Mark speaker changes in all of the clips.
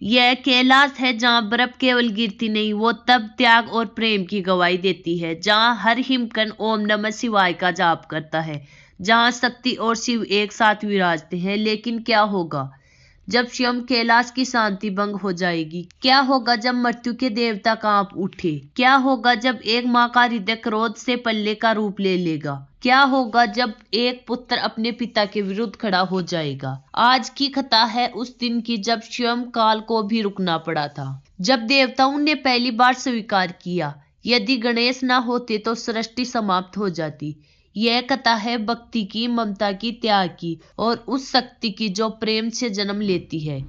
Speaker 1: यह कैलाश है जहाँ बर्फ केवल गिरती नहीं, वो तब त्याग और प्रेम की गवाही देती है। जहाँ हर हिमकण ओम नमः शिवाय का जाप करता है, जहाँ शक्ति और शिव एक साथ विराजते हैं। लेकिन क्या होगा जब स्वयं कैलाश की शांति भंग हो जाएगी? क्या होगा जब मृत्यु के देवता कांप उठे? क्या होगा जब एक माँ का हृदय क्रोध से पल्ले का रूप ले लेगा? क्या होगा जब एक पुत्र अपने पिता के विरुद्ध खड़ा हो जाएगा? आज की कथा है उस दिन की जब स्वयं काल को भी रुकना पड़ा था, जब देवताओं ने पहली बार स्वीकार किया यदि गणेश न होते तो सृष्टि समाप्त हो जाती। यह कथा है भक्ति की, ममता की, त्याग की और उस शक्ति की जो प्रेम से जन्म लेती है।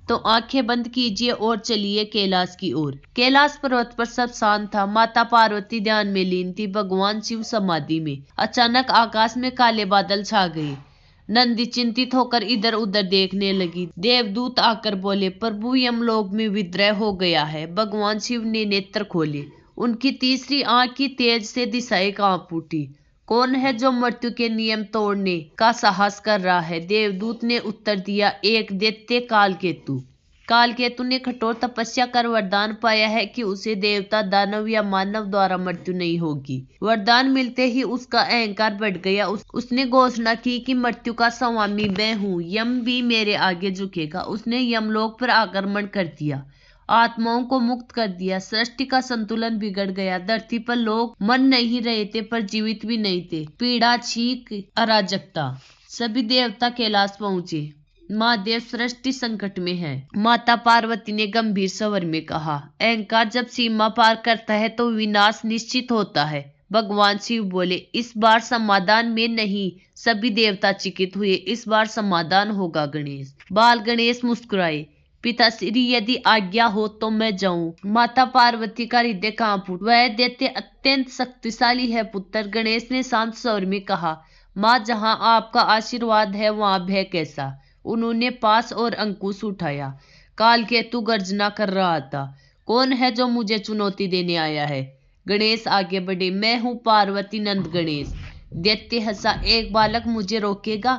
Speaker 1: तो आंखें बंद कीजिए और चलिए कैलाश की ओर। कैलाश पर्वत पर सब शांत था। माता पार्वती ध्यान में लीन थी, भगवान शिव समाधि में। अचानक आकाश में काले बादल छा गए। नंदी चिंतित होकर इधर उधर देखने लगी। देवदूत आकर बोले, प्रभु यमलोक में विद्रोह हो गया है। भगवान शिव ने नेत्र खोले, उनकी तीसरी आंख की तेज से दिशाएं कांप उठी। कौन है जो मृत्यु के नियम तोड़ने का साहस कर रहा है? देवदूत ने उत्तर दिया, एक दैत्य कालकेतु। कालकेतु ने कठोर तपस्या कर वरदान पाया है कि उसे देवता, दानव या मानव द्वारा मृत्यु नहीं होगी। वरदान मिलते ही उसका अहंकार बढ़ गया। उसने घोषणा की कि मृत्यु का स्वामी मैं हूँ, यम भी मेरे आगे झुकेगा। उसने यमलोक पर आक्रमण कर दिया, आत्माओं को मुक्त कर दिया। सृष्टि का संतुलन बिगड़ गया। धरती पर लोग मर नहीं रहे थे पर जीवित भी नहीं थे। पीड़ा, छींक, अराजकता। सभी देवता कैलाश पहुंचे। महादेव, सृष्टि संकट में है। माता पार्वती ने गंभीर स्वर में कहा, अहंकार जब सीमा पार करता है तो विनाश निश्चित होता है। भगवान शिव बोले, इस बार समाधान में नहीं। सभी देवता चकित हुए। इस बार समाधान होगा गणेश। बाल गणेश मुस्कुराए, पिताश्री यदि आज्ञा हो तो मैं जाऊं। माता पार्वती का हृदय कांप उठा। वह दैत्य अत्यंत शक्तिशाली है पुत्र। गणेश ने शांत स्वर में कहा, माँ जहां आपका आशीर्वाद है वहां भय कैसा? उन्होंने पास और अंकुश उठाया। कालकेतु गर्जना कर रहा था। कौन है जो मुझे चुनौती देने आया है? गणेश आगे बढ़े, मैं हूं पार्वती नंद गणेश। दैत्य हंसा, एक बालक मुझे रोकेगा?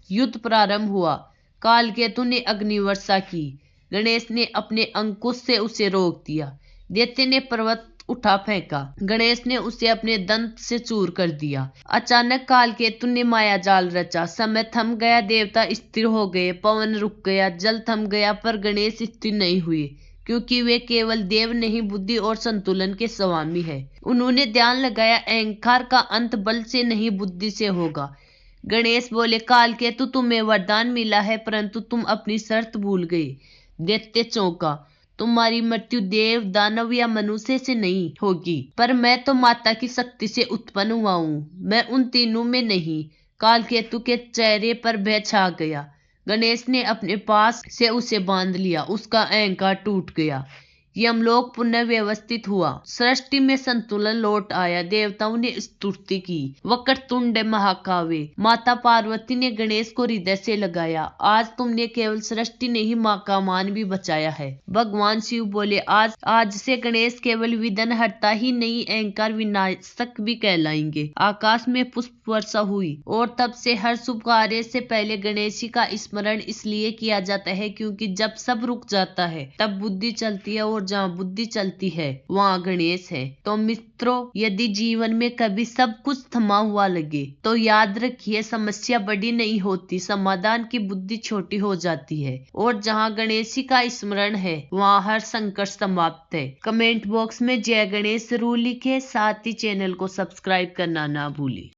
Speaker 1: युद्ध प्रारंभ हुआ। कालकेतु ने अग्निवर्षा की। गणेश ने अपने अंकुश से उसे रोक दिया। दैत्य ने पर्वत उठा फेंका। गणेश ने उसे अपने दंत से चूर कर दिया। अचानक कालकेतु ने माया जाल रचा। समय थम गया, देवता स्थिर हो गए, पवन रुक गया, जल थम गया, पर गणेश स्थिर नहीं हुए, क्योंकि वे केवल देव नहीं, बुद्धि और संतुलन के स्वामी है। उन्होंने ध्यान लगाया, अहंकार का अंत बल से नहीं बुद्धि से होगा। गणेश बोले, कालकेतु तुम्हें वरदान मिला है परंतु तुम अपनी शर्त भूल गए। दैत्य चौंका, तुम्हारी मृत्यु देव, दानव या मनुष्य से नहीं होगी, पर मैं तो माता की शक्ति से उत्पन्न हुआ हूँ, मैं उन तीनों में नहीं। कालकेतु के चेहरे पर भय छा गया। गणेश ने अपने पास से उसे बांध लिया। उसका अहंकार टूट गया। यमलोक पुनः व्यवस्थित हुआ। सृष्टि में संतुलन लौट आया। देवताओं ने स्तुति की, वक्रतुंड महाकाव्य। माता पार्वती ने गणेश को हृदय से लगाया, आज तुमने केवल सृष्टि नहीं, माँ का मान भी बचाया है। भगवान शिव बोले, आज से गणेश केवल विघ्न हरता ही नहीं, अहंकार विनाशक भी कहलाएंगे। आकाश में पुष्प वर्षा हुई और तब से हर शुभ कार्य से पहले गणेश जी का स्मरण इसलिए किया जाता है क्योंकि जब सब रुक जाता है तब बुद्धि चलती है, और जहाँ बुद्धि चलती है वहाँ गणेश है। तो मित्रों, यदि जीवन में कभी सब कुछ थमा हुआ लगे तो याद रखिए, समस्या बड़ी नहीं होती, समाधान की बुद्धि छोटी हो जाती है। और जहाँ गणेश जी का स्मरण है वहाँ हर संकट समाप्त है। कमेंट बॉक्स में जय गणेश जरूर लिखे, साथ ही चैनल को सब्सक्राइब करना ना भूले।